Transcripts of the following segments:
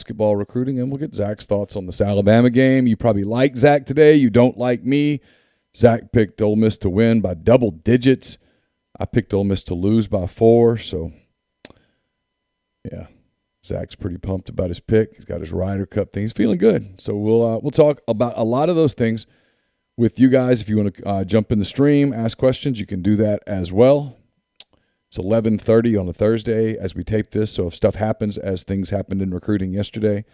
basketball recruiting, and we'll get Zach's thoughts on this Alabama game. You probably like Zach today. You don't like me. Zach picked Ole Miss to win by double digits. I picked Ole Miss to lose by 4, so yeah. Zach's pretty pumped about his pick. He's got his Ryder Cup thing. He's feeling good. So we'll talk about a lot of those things with you guys. If you want to jump in the stream, ask questions, you can do that as well. It's 11:30 on a Thursday as we tape this, so if stuff happens as things happened in recruiting yesterday,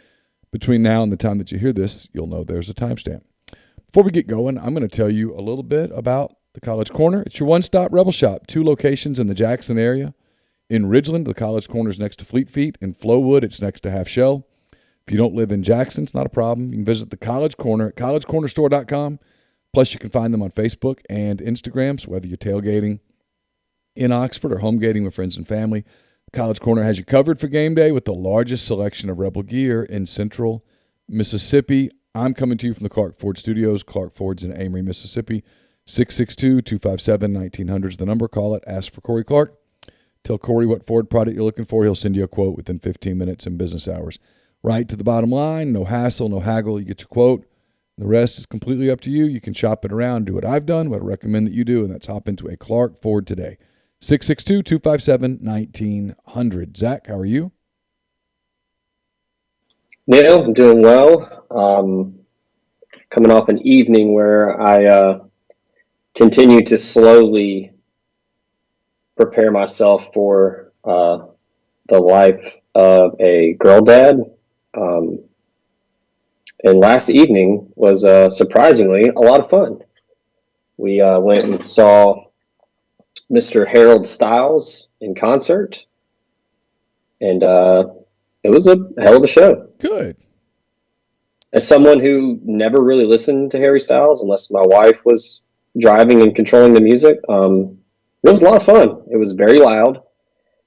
between now and the time that you hear this, you'll know there's a timestamp. Before we get going, I'm going to tell you a little bit about the College Corner. It's your one-stop Rebel Shop, 2 locations in the Jackson area. In Ridgeland, the College Corner is next to Fleet Feet. In Flowood, it's next to Half Shell. If you don't live in Jackson, it's not a problem. You can visit the College Corner at collegecornerstore.com. Plus, you can find them on Facebook and Instagram. So whether you're tailgating in Oxford or home gating with friends and family, the College Corner has you covered for game day with the largest selection of Rebel gear in central Mississippi. I'm coming to you from the Clark Ford Studios. Clark Ford's in Amory, Mississippi. 662-257-1900 is the number. Call it. Ask for Corey Clark. Tell Corey what Ford product you're looking for. He'll send you a quote within 15 minutes in business hours. Right to the bottom line. No hassle, no haggle. You get your quote. The rest is completely up to you. You can shop it around, do what I've done, what I recommend that you do, and that's hop into a Clark Ford today. 662-257-1900. Zach, how are you? Neal, I'm doing well. Coming off an evening where I continue to slowly prepare myself for the life of a girl dad. And last evening was surprisingly a lot of fun. We went and saw Mr. Harold Styles in concert, and it was a hell of a show. Good. As someone who never really listened to Harry Styles unless my wife was driving and controlling the music, it was a lot of fun. It was very loud.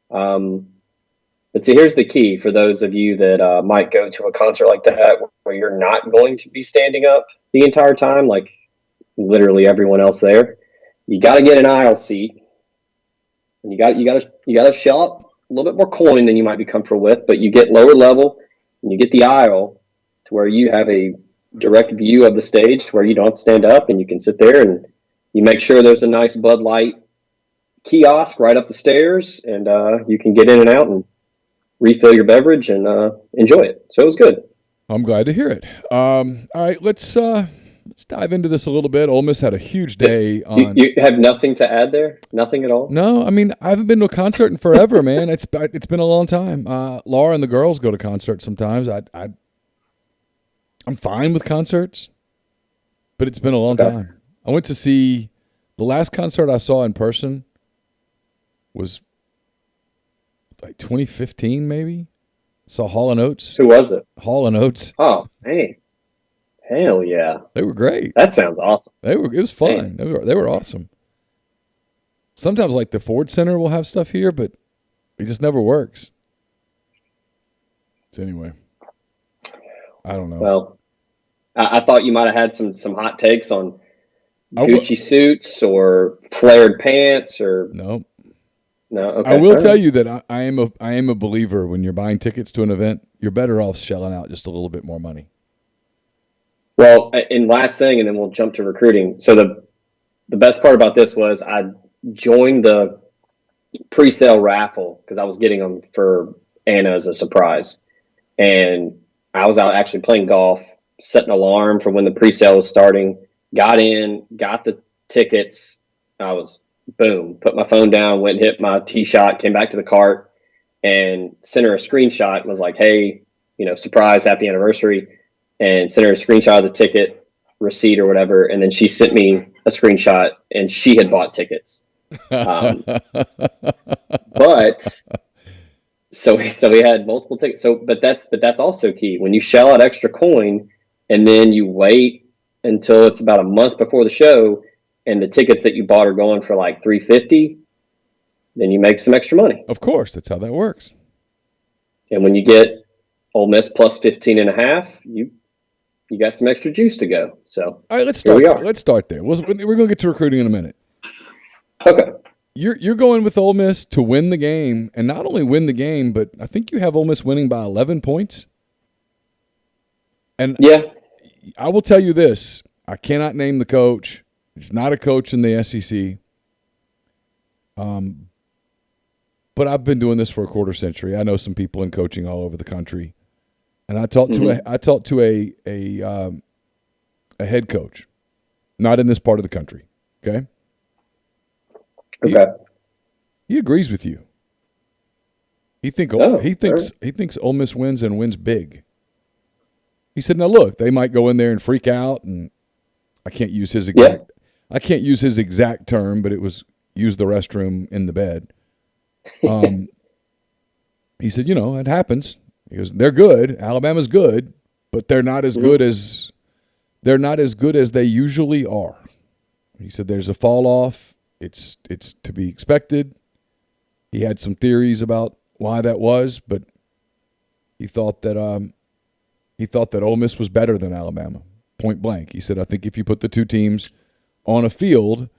But see, here's the key for those of you that might go to a concert like that where you're not going to be standing up the entire time, like literally everyone else there. You got to get an aisle seat, and you got to shell out a little bit more coin than you might be comfortable with. But you get lower level, and you get the aisle to where you have a direct view of the stage, to where you don't stand up, and you can sit there, and you make sure there's a nice Bud Light kiosk right up the stairs, and you can get in and out and refill your beverage and enjoy it. So it was good. I'm glad to hear it. All right, let's dive into this a little bit. Ole Miss had a huge day. You have nothing to add there? Nothing at all? No, I mean, I haven't been to a concert in forever, man. It's been a long time. Laura and the girls go to concerts sometimes. I'm fine with concerts, but it's been a long time. I went to see the last concert I saw in person was like 2015, maybe. Saw Hall & Oates. Who was it? Hall & Oates. Oh, hey. Hell yeah. They were great. That sounds awesome. It was fun. They were awesome. Sometimes like the Ford Center will have stuff here, but it just never works. So anyway, I don't know. Well, I thought you might have had some hot takes on Gucci suits or flared pants or no. Okay. I will tell you that I am a believer when you're buying tickets to an event, you're better off shelling out just a little bit more money. Well, and last thing, and then we'll jump to recruiting. So the best part about this was I joined the pre-sale raffle because I was getting them for Anna as a surprise. And I was out actually playing golf, set an alarm for when the pre-sale was starting, got in, got the tickets. I was, boom, put my phone down, went and hit my tee shot, came back to the cart, and sent her a screenshot and was like, hey, surprise, happy anniversary. And sent her a screenshot of the ticket receipt or whatever. And then she sent me a screenshot and she had bought tickets. But so we had multiple tickets. But that's also key. When you shell out extra coin and then you wait until it's about a month before the show and the tickets that you bought are going for like $350, then you make some extra money. Of course, that's how that works. And when you get Ole Miss plus 15.5, you got some extra juice to go. So all right, let's start. Let's start there. We're going to get to recruiting in a minute. Okay. You're going with Ole Miss to win the game, and not only win the game, but I think you have Ole Miss winning by 11 points. And Yeah. I will tell you this. I cannot name the coach. He's not a coach in the SEC. But I've been doing this for a quarter century. I know some people in coaching all over the country. And I talked to a head coach, not in this part of the country. Okay. Okay. He agrees with you. He thinks Ole Miss wins and wins big. He said, "Now look, they might go in there and freak out, and I can't use his exact term, but it was use the restroom in the bed." He said, "It happens." He goes, "They're good. Alabama's good, but they're not as good as they usually are." He said, "There's a fall off. It's to be expected." He had some theories about why that was, but he thought that Ole Miss was better than Alabama, point blank. He said, "I think if you put the two teams on a field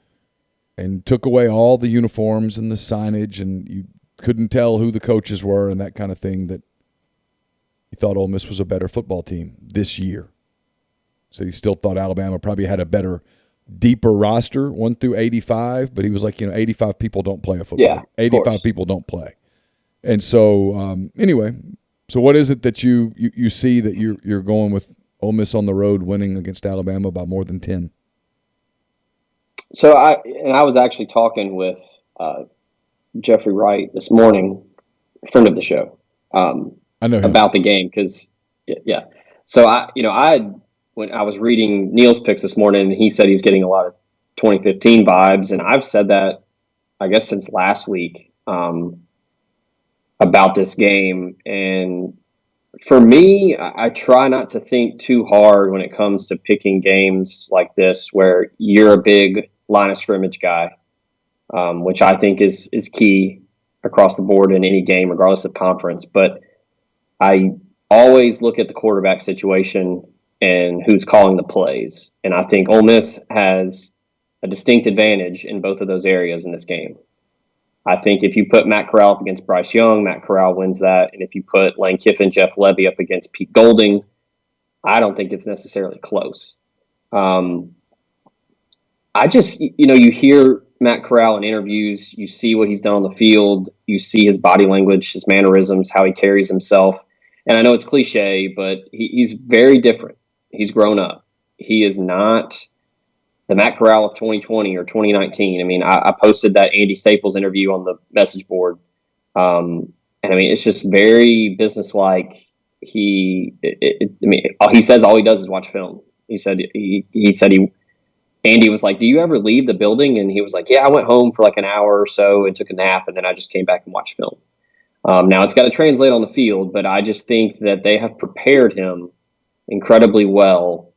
and took away all the uniforms and the signage and you couldn't tell who the coaches were and that kind of thing, that he thought Ole Miss was a better football team this year." So he still thought Alabama probably had a better, deeper roster, 1 through 85, but he was like, 85 people don't play a football. Yeah, 85 people don't play. And so, anyway, so what is it that you see that you're going with Ole Miss on the road winning against Alabama by more than 10? So I was actually talking with Jeffrey Wright this morning, a friend of the show, I know him. about the game because, yeah. So when I was reading Neal's picks this morning, he said he's getting a lot of 2015 vibes, and I've said that, I guess, since last week about this game. And for me, I try not to think too hard when it comes to picking games like this where you're a big line of scrimmage guy, which I think is key across the board in any game, regardless of conference. But I always look at the quarterback situation and who's calling the plays. And I think Ole Miss has a distinct advantage in both of those areas in this game. I think if you put Matt Corral up against Bryce Young, Matt Corral wins that. And if you put Lane Kiffin, Jeff Levy up against Pete Golding, I don't think it's necessarily close. I just, you hear Matt Corral in interviews, you see what he's done on the field, you see his body language, his mannerisms, how he carries himself. And I know it's cliche, but he's very different. He's grown up. He is not the Matt Corral of 2020 or 2019. I mean, I posted that Andy Staples interview on the message board. And I mean, it's just very businesslike. He says all he does is watch film. He said Andy was like, "Do you ever leave the building?" And he was like, "Yeah, I went home for like an hour or so and took a nap, and then I just came back and watched film." Now it's got to translate on the field, but I just think that they have prepared him incredibly well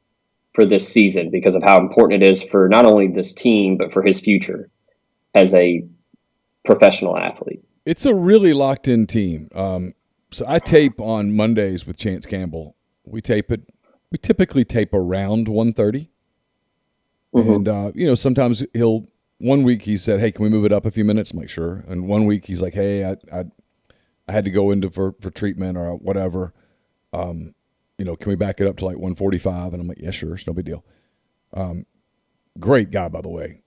for this season because of how important it is for not only this team, but for his future as a professional athlete. It's a really locked-in team. So I tape on Mondays with Chance Campbell. We typically tape around 1:30. Mm-hmm. And, sometimes one week he said, "Hey, can we move it up a few minutes?" I'm like, "Sure." And one week he's like, "Hey, I had to go into for treatment or whatever. Can we back it up to like 1:45? And I'm like, "Yeah, sure. It's no big deal." Great guy, by the way.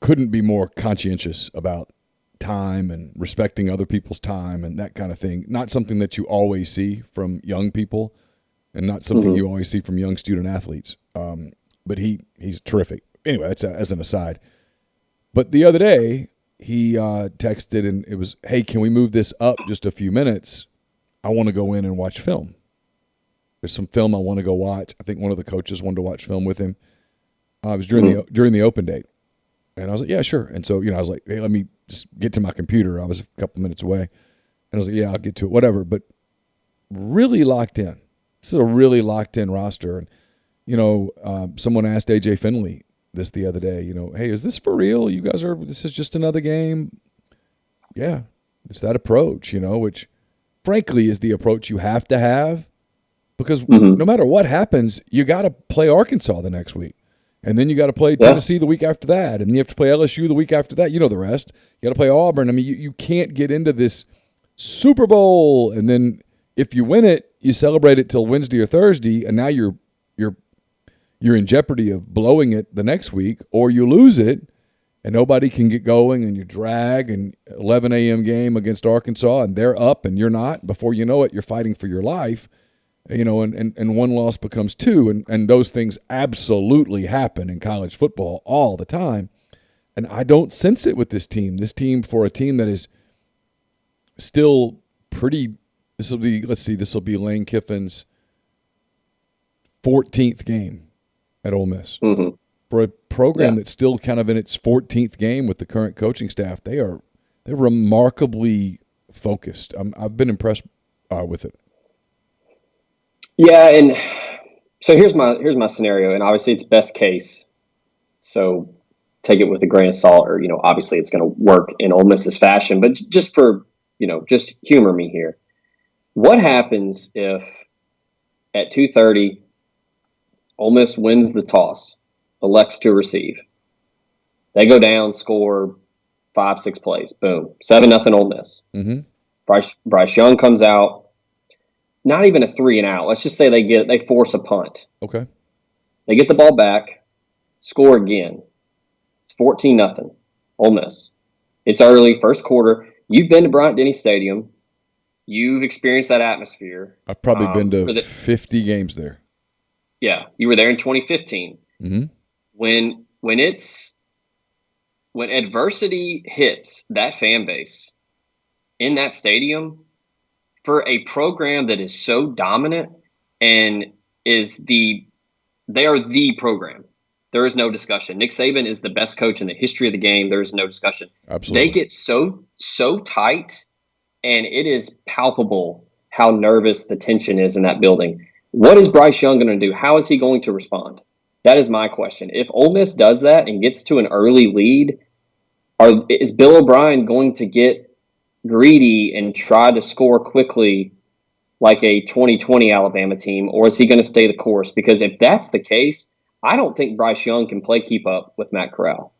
Couldn't be more conscientious about time and respecting other people's time and that kind of thing. Not something that you always see from young people and not something you always see from young student athletes. But he's terrific. Anyway, that's as an aside. But the other day, he texted and it was, "Hey, can we move this up just a few minutes? I want to go in and watch film. There's some film I want to go watch." I think one of the coaches wanted to watch film with him. It was during the open date. And I was like, "Yeah, sure." And so, I was like, "Hey, let me just get to my computer." I was a couple minutes away. And I was like, "Yeah, I'll get to it, whatever." But really locked in. This is a really locked in roster. And, someone asked AJ Finley this the other day, "Hey, is this for real? This is just another game?" Yeah, it's that approach, which frankly is the approach you have to have because no matter what happens, you got to play Arkansas the next week. And then you got to play Tennessee the week after that. And then you have to play LSU the week after that. You know the rest. You got to play Auburn. I mean, you can't get into this Super Bowl. And then if you win it, you celebrate it till Wednesday or Thursday, and now you're in jeopardy of blowing it the next week, or you lose it and nobody can get going, and you drag an 11 a.m. game against Arkansas, and they're up and you're not. Before you know it, you're fighting for your life, and one loss becomes two, and those things absolutely happen in college football all the time. And I don't sense it with this team. This team, for a team that is still pretty – this will be Lane Kiffin's 14th game at Ole Miss. Mm-hmm. For a program that's still kind of in its 14th game with the current coaching staff, they're remarkably focused. I've been impressed with it. Yeah, and so here's my scenario, and obviously it's best case, so take it with a grain of salt, or obviously it's going to work in Ole Miss's fashion, but just for just humor me here. What happens if at 2:30 Ole Miss wins the toss? Elects to receive. They go down, score 5-6 plays. Boom. 7-0 Ole Miss. Mm-hmm. Bryce Young comes out. Not even a 3-and-out. Let's just say they force a punt. Okay. They get the ball back, score again. It's 14-0 Ole Miss. It's early, first quarter. You've been to Bryant-Denny Stadium. You've experienced that atmosphere. I've probably been to 50 games there. Yeah. You were there in 2015. Mm-hmm. When adversity hits that fan base in that stadium, for a program that is so dominant and they are the program, there is no discussion. Nick Saban is the best coach in the history of the game. There is no discussion. Absolutely. They get so tight, and it is palpable how nervous the tension is in that building. What is Bryce Young going to do? How is he going to respond? That is my question. If Ole Miss does that and gets to an early lead, is Bill O'Brien going to get greedy and try to score quickly like a 2020 Alabama team, or is he going to stay the course? Because if that's the case, I don't think Bryce Young can keep up with Matt Corral.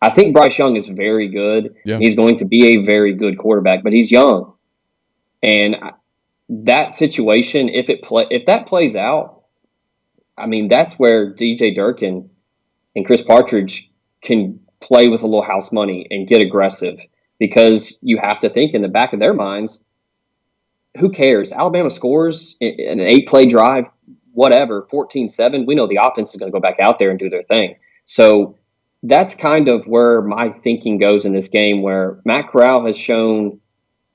I think Bryce Young is very good. Yeah. He's going to be a very good quarterback, but he's young. And that situation, if that plays out, I mean, that's where DJ Durkin and Chris Partridge can play with a little house money and get aggressive, because you have to think in the back of their minds, who cares? Alabama scores in an 8-play drive, whatever, 14-7. We know the offense is going to go back out there and do their thing. So that's kind of where my thinking goes in this game, where Matt Corral has shown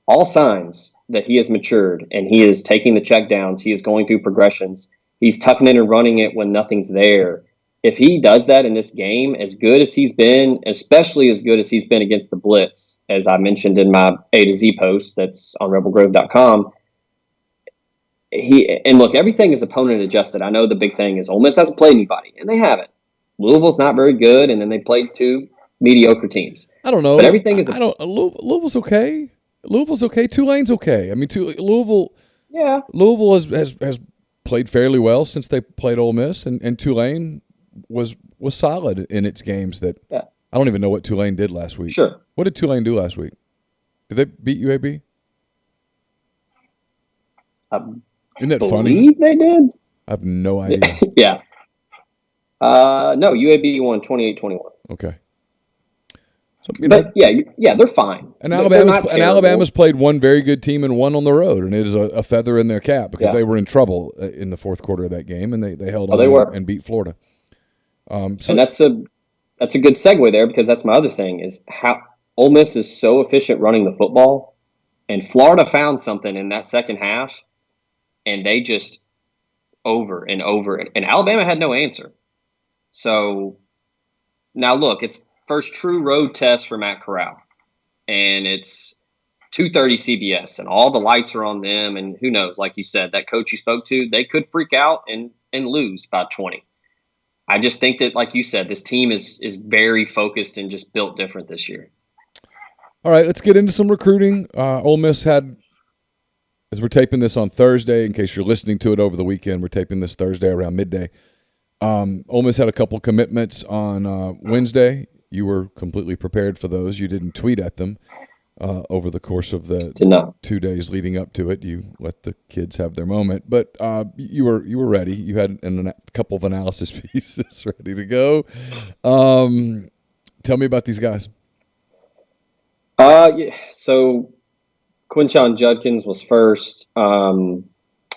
all signs that he has matured, and he is taking the checkdowns. He is going through progressions. He's tucking in and running it when nothing's there. If he does that in this game, as good as he's been, especially as good as he's been against the blitz, as I mentioned in my A to Z post that's on rebelgrove.com, and look, everything is opponent adjusted. I know the big thing is Ole Miss hasn't played anybody, and they haven't. Louisville's not very good, and then they played 2 mediocre teams. I don't know. But everything is. Louisville's okay. Louisville's okay. Tulane's okay. I mean, Louisville. Yeah. Louisville has played fairly well since they played Ole Miss, and Tulane was solid in its games. I don't even know what Tulane did last week. Sure. What did Tulane do last week? Did they beat UAB? Isn't that funny? They did. I have no idea. Yeah. No, UAB won 28-21. Okay. So, they're fine. And Alabama's played one very good team and one on the road, and it is a feather in their cap, because they were in trouble in the fourth quarter of that game, and they held on and beat Florida. And that's a good segue there, because that's my other thing, is how Ole Miss is so efficient running the football, and Florida found something in that second half, and they just over and over, and Alabama had no answer. So now look, it's first true road test for Matt Corral, and it's 2:30 CBS, and all the lights are on them, and who knows, like you said, that coach you spoke to, they could freak out and lose by 20. I just think that, like you said, this team is very focused and just built different this year. All right, let's get into some recruiting. Ole Miss had, as we're taping this on Thursday, in case you're listening to it over the weekend, we're taping this Thursday around midday. Ole Miss had a couple commitments on Wednesday. You were completely prepared for those. You didn't tweet at them. over the course of the Did not. 2 days leading up to it. You let the kids have their moment, but you were ready. You had a couple of analysis pieces ready to go. Tell me about these guys. Yeah, so Quinshon Judkins was first. I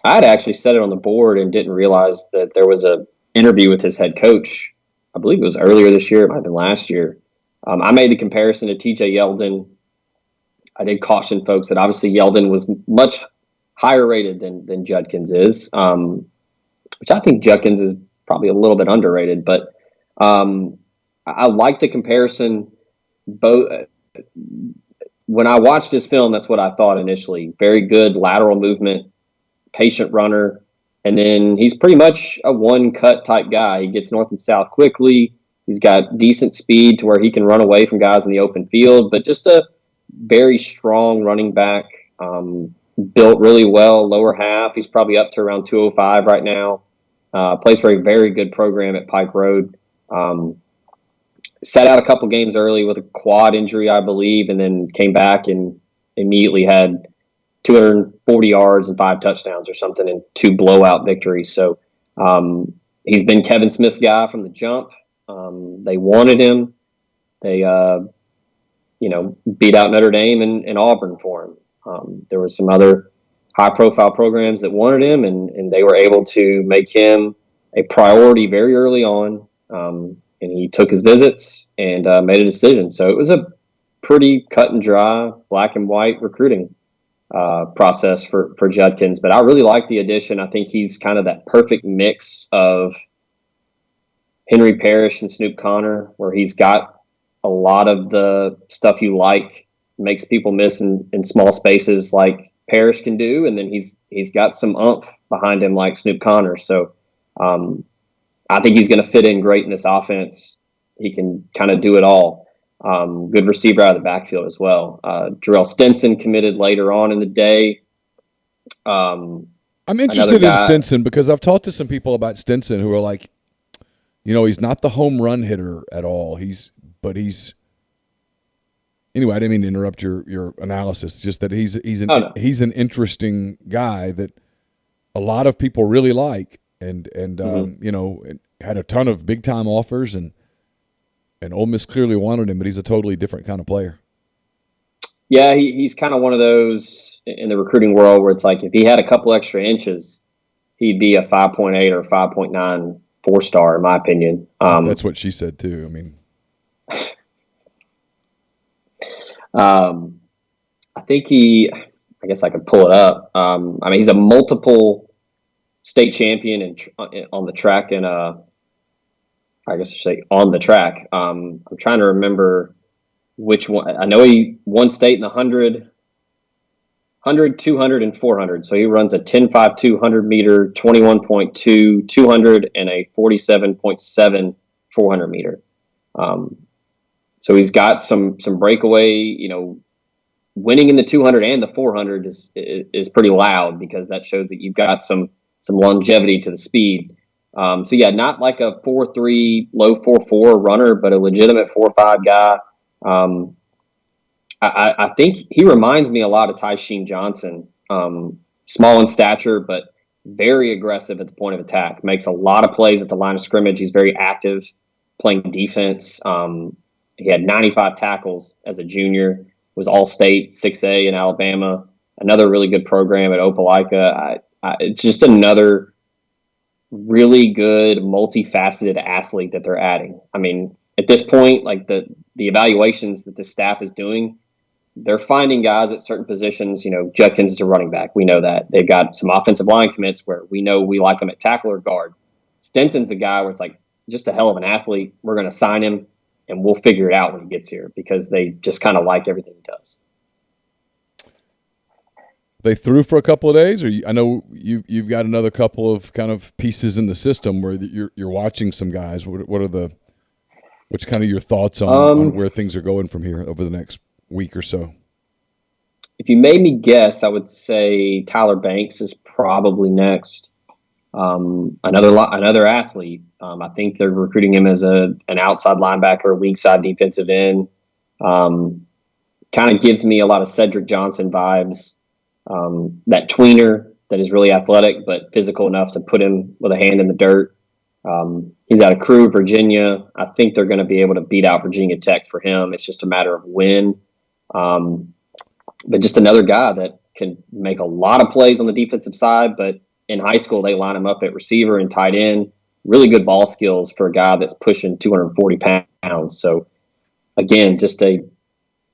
had actually set it on the board and didn't realize that there was a interview with his head coach. I believe it was earlier this year. It might have been last year. I made the comparison to TJ Yeldon. I did caution folks that obviously Yeldon was much higher rated than Judkins is, which I think Judkins is probably a little bit underrated. But I like the comparison. Both when I watched his film, that's what I thought initially. Very good lateral movement, patient runner, and then he's pretty much a one-cut type guy. He gets north and south quickly. He's got decent speed to where he can run away from guys in the open field, but just a very strong running back, built really well, lower half. He's probably up to around 205 right now. Plays for a very good program at Pike Road. Sat out a couple games early with a quad injury, I believe, and then came back and immediately had 240 yards and 5 touchdowns or something in 2 blowout victories. So he's been Kevin Smith's guy from the jump. They wanted him. They, beat out Notre Dame and Auburn for him. There were some other high-profile programs that wanted him, and they were able to make him a priority very early on. And he took his visits and made a decision. So it was a pretty cut and dry, black and white recruiting process for Judkins. But I really like the addition. I think he's kind of that perfect mix of Henry Parrish and Snoop Connor, where he's got a lot of the stuff you like, makes people miss in small spaces like Parrish can do. And then he's got some oomph behind him like Snoop Connor. So I think he's going to fit in great in this offense. He can kind of do it all. Good receiver out of the backfield as well. Jarrell Stinson committed later on in the day. I'm interested in Stinson because I've talked to some people about Stinson who are like, he's not the home run hitter at all. Anyway, I didn't mean to interrupt your analysis. Just that he's an interesting guy that a lot of people really like. And had a ton of big time offers, and Ole Miss clearly wanted him, but he's a totally different kind of player. Yeah, he's kind of one of those in the recruiting world where it's like if he had a couple extra inches, he'd be a 5.8 or 5.9 4-star, in my opinion. That's what she said too. I mean, I think I guess I could pull it up. He's a multiple state champion on the track, and I guess I should say on the track. I'm trying to remember which one. I know he won state in the 100, 200, and 400. So he runs a 10.5 200 meter, 21.2 200, and a 47.7 400 meter. So he's got some breakaway. Winning in the 200 and the 400 is pretty loud because that shows that you've got some longevity to the speed. So yeah, not like a 4.3, low 4.4 runner, but a legitimate 4.5 guy. I think he reminds me a lot of Tysheen Johnson. Small in stature, but very aggressive at the point of attack. Makes a lot of plays at the line of scrimmage. He's very active playing defense. He had 95 tackles as a junior. Was all-state 6A in Alabama. Another really good program at Opelika. It's just another really good, multifaceted athlete that they're adding. I mean, at this point, like the evaluations that the staff is doing, they're finding guys at certain positions. Judkins is a running back. We know that. They've got some offensive line commits where we know we like him at tackle or guard. Stinson's a guy where it's like just a hell of an athlete. We're going to sign him, and we'll figure it out when he gets here because they just kind of like everything he does. They threw for a couple of days, or I know you've got another couple of kind of pieces in the system where you're watching some guys. What's kind of your thoughts on where things are going from here over the next week or so? If you made me guess, I would say Tyler Banks is probably next. Another athlete. I think they're recruiting him as an outside linebacker, weak side defensive end. kind of gives me a lot of Cedric Johnson vibes. That tweener that is really athletic but physical enough to put him with a hand in the dirt. He's out of Crew, Virginia. I think they're going to be able to beat out Virginia Tech for him. It's just a matter of when. But just another guy that can make a lot of plays on the defensive side. But in high school, they line him up at receiver and tight end. Really good ball skills for a guy that's pushing 240 pounds. So, again, just a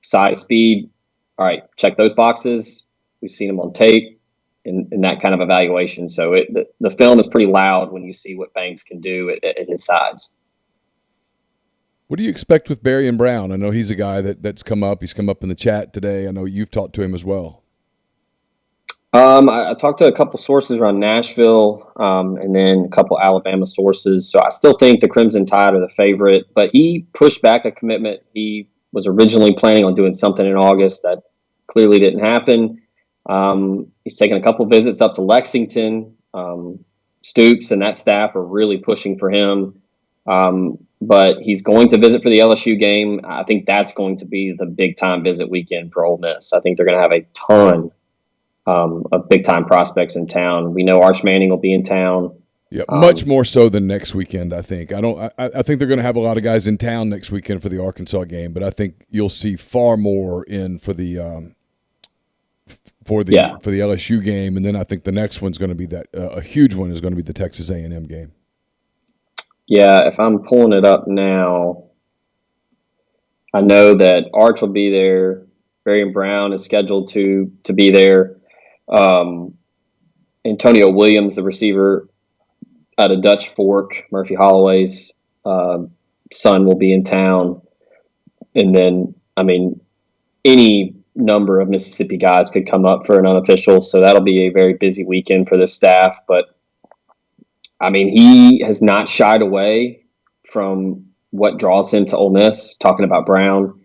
size, speed. All right, check those boxes. We've seen him on tape in that kind of evaluation. So the film is pretty loud when you see what Banks can do at his size. What do you expect with Barry and Brown? I know he's a guy that's come up. He's come up in the chat today. I know you've talked to him as well. I talked to a couple sources around Nashville and then a couple Alabama sources. So I still think the Crimson Tide are the favorite, but he pushed back a commitment. He was originally planning on doing something in August that clearly didn't happen. He's taken a couple visits up to Lexington. Stoops and that staff are really pushing for him. But he's going to visit for the LSU game. I think that's going to be the big-time visit weekend for Ole Miss. I think they're going to have a ton of big-time prospects in town. We know Arch Manning will be in town. Yeah, much more so than next weekend, I think. I think they're going to have a lot of guys in town next weekend for the Arkansas game, but I think you'll see far more in for the LSU game, and then I think the next one's going to be a huge one is going to be the Texas A&M game. Yeah, if I'm pulling it up now, I know that Arch will be there. Barry Brown is scheduled to be there. Antonio Williams, the receiver out of Dutch Fork, Murphy Holloway's son, will be in town. And then, any number of Mississippi guys could come up for an unofficial, so that'll be a very busy weekend for the staff. But he has not shied away from what draws him to Ole Miss, talking about Brown.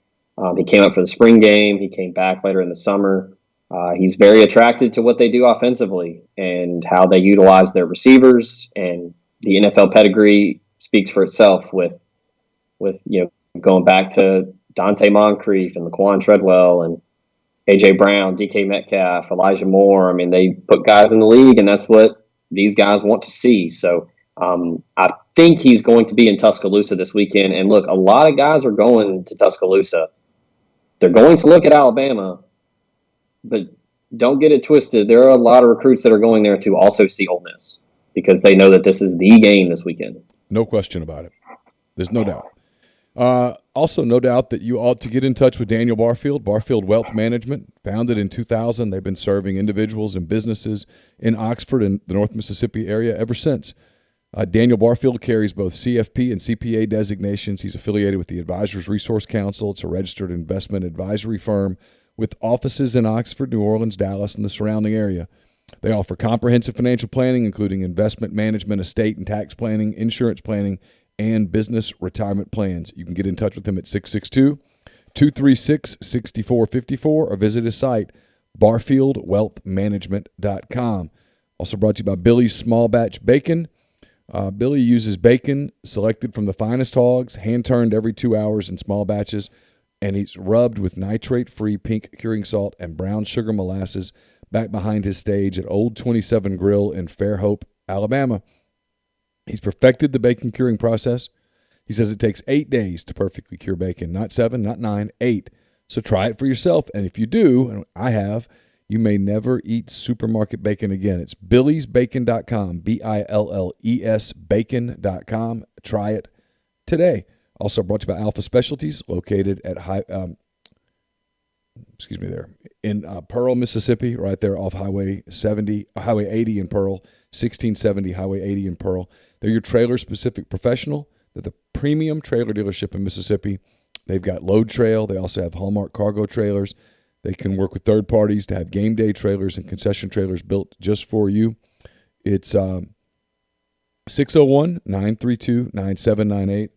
He came up for the spring game. He came back later in the summer. He's very attracted to what they do offensively and how they utilize their receivers. And the NFL pedigree speaks for itself with going back to Dante Moncrief and Laquan Treadwell and A.J. Brown, DK Metcalf, Elijah Moore. They put guys in the league, and that's what these guys want to see. So I think he's going to be in Tuscaloosa this weekend. And look, a lot of guys are going to Tuscaloosa. They're going to look at Alabama, but don't get it twisted. There are a lot of recruits that are going there to also see Ole Miss because they know that this is the game this weekend. No question about it. There's no doubt. Also, no doubt that you ought to get in touch with Daniel Barfield, Barfield Wealth Management. Founded in 2000, they've been serving individuals and businesses in Oxford and the North Mississippi area ever since. Daniel Barfield carries both CFP and CPA designations. He's affiliated with the Advisors Resource Council. It's a registered investment advisory firm with offices in Oxford, New Orleans, Dallas, and the surrounding area. They offer comprehensive financial planning, including investment management, estate and tax planning, insurance planning, and business retirement plans. You can get in touch with him at 662-236-6454 or visit his site, barfieldwealthmanagement.com. Also brought to you by Billy's Small Batch Bacon. Billy uses bacon selected from the finest hogs, hand-turned every 2 hours in small batches, and he's rubbed with nitrate-free pink curing salt and brown sugar molasses back behind his stage at Old 27 Grill in Fairhope, Alabama. He's perfected the bacon curing process. He says it takes 8 days to perfectly cure bacon, not 7, not 9, 8. So try it for yourself, and if you do, and I have, you may never eat supermarket bacon again. It's billesbacon.com, BILLES bacon.com. Try it today. Also brought to you by Alpha Specialties, located at in Pearl, Mississippi, right there off Highway 80 in Pearl, 1670 Highway 80 in Pearl. They're your trailer-specific professional. They're the premium trailer dealership in Mississippi. They've got load trail. They also have Hallmark cargo trailers. They can work with third parties to have game day trailers and concession trailers built just for you. It's 601-932-9798,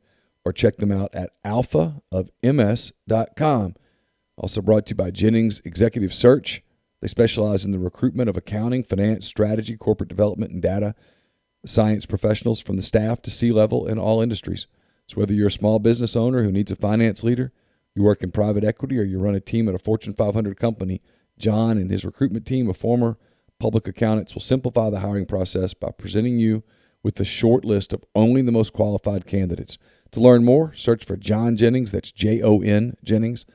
or check them out at alphaofms.com. Also brought to you by Jennings Executive Search. They specialize in the recruitment of accounting, finance, strategy, corporate development, and data science professionals from the staff to C-level in all industries. So whether you're a small business owner who needs a finance leader, You work in private equity or you run a team at a Fortune 500 company, John and his recruitment team of former public accountants will simplify the hiring process by presenting you with a short list of only the most qualified candidates. To learn more, search for John Jennings, that's Jon Jennings,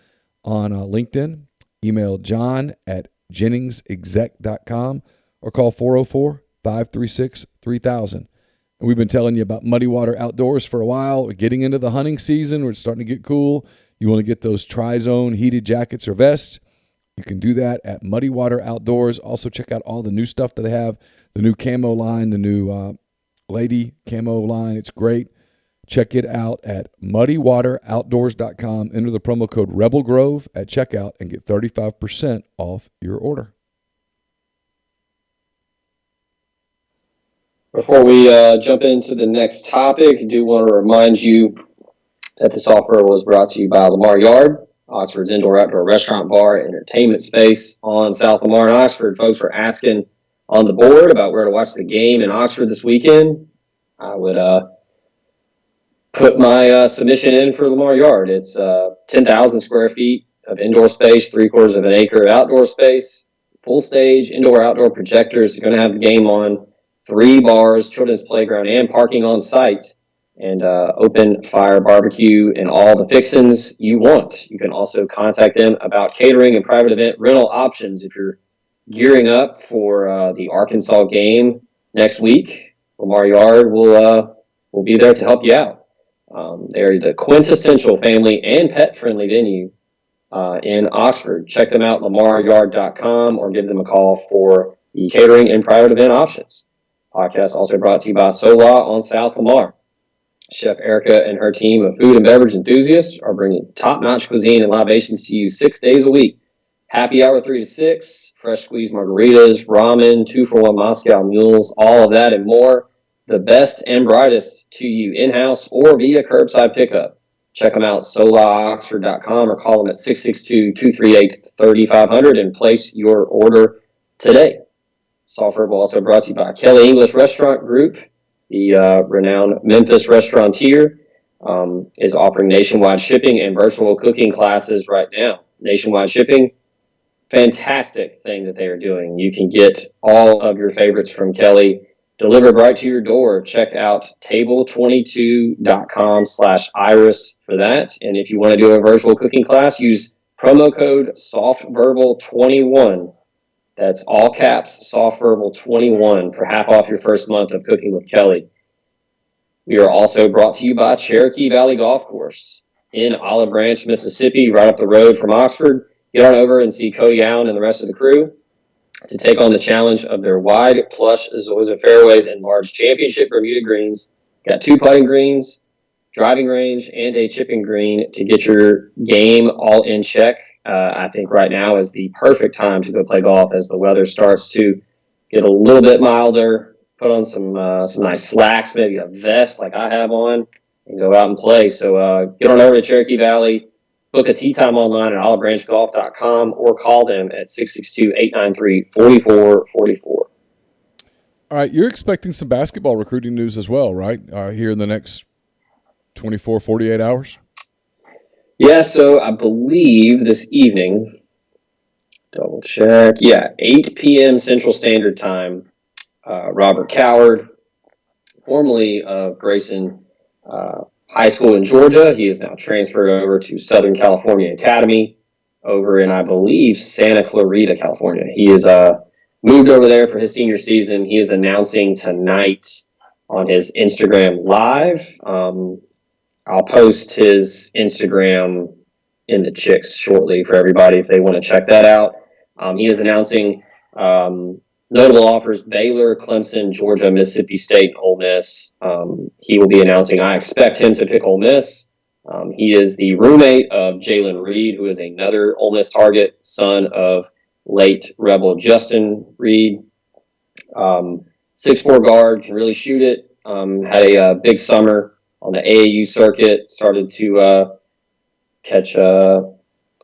on LinkedIn. Email john@jenningsexec.com or call 404-536-3000. And we've been telling you about Muddy Water Outdoors for a while. We're getting into the hunting season where it's starting to get cool. You want to get those Tri-Zone heated jackets or vests, you can do that at Muddy Water Outdoors. Also check out all the new stuff that they have, the new camo line, the new lady camo line. It's great. Check it out at muddywateroutdoors.com. Enter the promo code RebelGrove at checkout and get 35% off your order. Before we jump into the next topic, I do want to remind you that this offer was brought to you by Lamar Yard, Oxford's indoor-outdoor restaurant, bar, and entertainment space on South Lamar in Oxford. Folks were asking on the board about where to watch the game in Oxford this weekend. I would put my submission in for Lamar Yard. It's 10,000 square feet of indoor space, 3/4 of an acre of outdoor space, full stage, indoor-outdoor projectors. You're going to have the game on, 3 bars, children's playground, and parking on site, and open fire barbecue and all the fixins you want. You can also contact them about catering and private event rental options. If you're gearing up for the Arkansas game next week, Lamar Yard will be there to help you out. They're the quintessential family and pet-friendly venue in Oxford. Check them out, lamaryard.com, or give them a call for the catering and private event options. Podcast also brought to you by Sola on South Lamar. Chef Erica and her team of food and beverage enthusiasts are bringing top-notch cuisine and libations to you 6 days a week. Happy hour 3 to 6, fresh squeezed margaritas, ramen, 2-for-1 Moscow mules, all of that and more. The best and brightest to you in-house or via curbside pickup. Check them out, solaoxford.com, or call them at 662-238-3500 and place your order today. Software will also brought to you by Kelly English Restaurant Group. The renowned Memphis restaurateur is offering nationwide shipping and virtual cooking classes right now. Nationwide shipping, fantastic thing that they are doing. You can get all of your favorites from Kelly delivered right to your door. Check out table22.com/iris for that. And if you want to do a virtual cooking class, use promo code SOFTVERBAL21. That's all caps, SOFTVERBAL21 for half off your first month of cooking with Kelly. We are also brought to you by Cherokee Valley Golf Course in Olive Branch, Mississippi, right up the road from Oxford. Get on over and see Cody Allen and the rest of the crew to take on the challenge of their wide, plush Zoysia fairways and large championship Bermuda greens. Got 2 putting greens, driving range, and a chipping green to get your game all in check. I think right now is the perfect time to go play golf as the weather starts to get a little bit milder. Put on some nice slacks, maybe a vest like I have on, and go out and play. So get on over to Cherokee Valley, book a tee time online at olivebranchgolf.com, or call them at 662-893-4444. All right, you're expecting some basketball recruiting news as well, right, here in the next 24, 48 hours? Yeah, so I believe this evening, double check, 8 p.m. Central Standard Time, Robert Coward, formerly of Grayson High School in Georgia. He is now transferred over to Southern California Academy over in, I believe, Santa Clarita, California. He is moved over there for his senior season. He is announcing tonight on his Instagram Live. I'll post his Instagram in the chicks shortly for everybody if they want to check that out. He is announcing notable offers: Baylor, Clemson, Georgia, Mississippi State, and Ole Miss. He will be announcing, I expect him to pick Ole Miss. He is the roommate of Jalen Reed, who is another Ole Miss target, son of late Rebel Justin Reed. 6'4" guard, can really shoot it. Had a big summer on the AAU circuit, started to catch a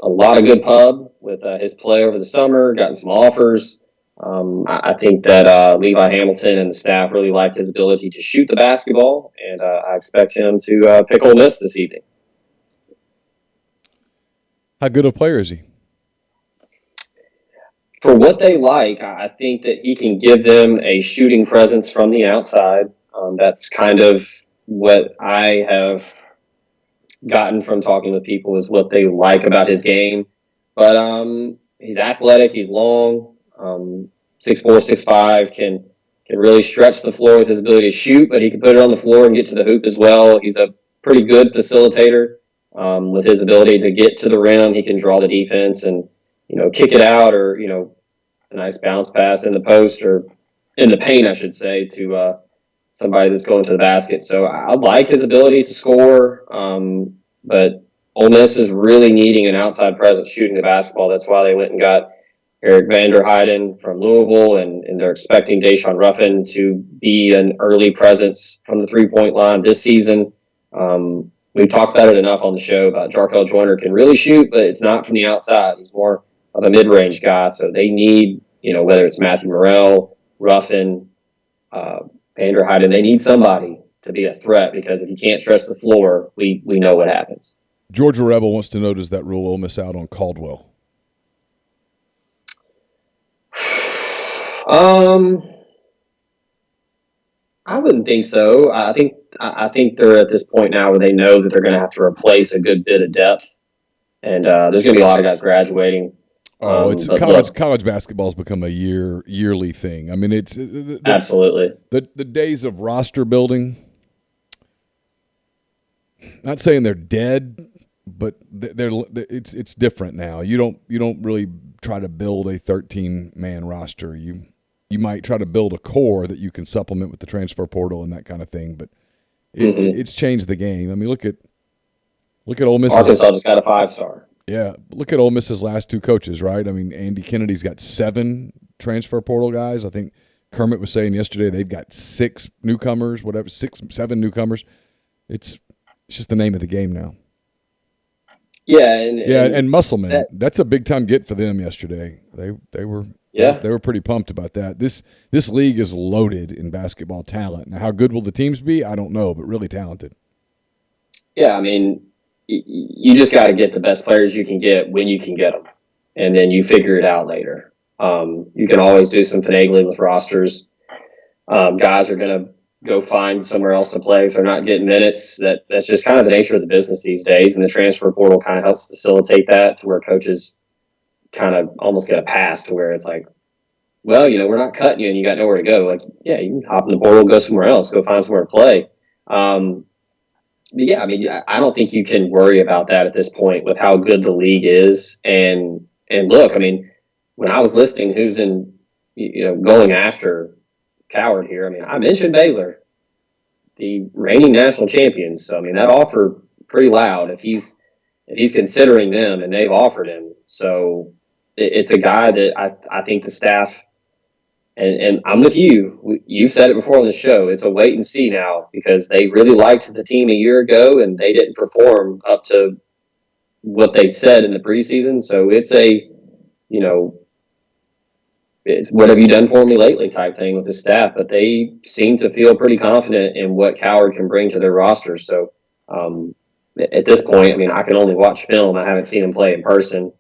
lot of good pub with his play over the summer, gotten some offers. I think that Levi Hamilton and the staff really liked his ability to shoot the basketball, and I expect him to pick Ole Miss this evening. How good a player is he? For what they like, I think that he can give them a shooting presence from the outside. That's kind of what I have gotten from talking with people is what they like about his game. But he's athletic. He's long, 6'4", 6'5", can really stretch the floor with his ability to shoot, but he can put it on the floor and get to the hoop as well. He's a pretty good facilitator with his ability to get to the rim. He can draw the defense and, kick it out or, a nice bounce pass in the post or in the paint, I should say, to somebody that's going to the basket. So I like his ability to score, but Ole Miss is really needing an outside presence shooting the basketball. That's why they went and got Eric Vanderheiden from Louisville, and they're expecting Deshaun Ruffin to be an early presence from the three-point line this season. We've talked about it enough on the show about Jarkel Joyner can really shoot, but it's not from the outside. He's more of a mid-range guy, so they need, whether it's Matthew Morrell, Ruffin, Vanderheiden, they need somebody to be a threat because if you can't stretch the floor, we know what happens. Georgia Rebel wants to know, does that rule Ole Miss out on Caldwell? I wouldn't think so. I think they're at this point now where they know that they're going to have to replace a good bit of depth, and there's going to be a lot of guys graduating. It's college basketball's become a yearly thing. I mean, it's absolutely the days of roster building. Not saying they're dead, but it's different now. You don't really try to build a 13-man roster. You might try to build a core that you can supplement with the transfer portal and that kind of thing, but it's changed the game. I mean, look at Ole Miss. Arkansas just got a 5-star. Yeah, look at Ole Miss's last two coaches, right? I mean, Andy Kennedy's got 7 transfer portal guys. I think Kermit was saying yesterday they've got 6 newcomers, 7 newcomers. It's just the name of the game now. Yeah, and Musselman, that's a big time get for them yesterday. They were pretty pumped about that. This league is loaded in basketball talent. Now, how good will the teams be? I don't know, but really talented. Yeah, I mean, you just got to get the best players you can get when you can get them, and then you figure it out later. You can always do some finagling with rosters. Guys are going to go find somewhere else to play if they're not getting minutes. That's just kind of the nature of the business these days, and the transfer portal kind of helps facilitate that to where coaches kind of almost get a pass to where it's like, well, we're not cutting you and you got nowhere to go. Like, yeah, you can hop in the portal, go somewhere else, go find somewhere to play. But yeah, I mean, I don't think you can worry about that at this point with how good the league is. And look, I mean, when I was listing who's in, going after Coward here, I mean, I mentioned Baylor, the reigning national champions. So, I mean, that offer pretty loud if he's considering them and they've offered him. So it's a guy that I think the staff, and I'm with you. You've said it before on the show. It's a wait and see now because they really liked the team a year ago and they didn't perform up to what they said in the preseason. So it's a, it's what have you done for me lately type thing with the staff. But they seem to feel pretty confident in what Coward can bring to their roster. So at this point, I mean, I can only watch film. I haven't seen him play in person.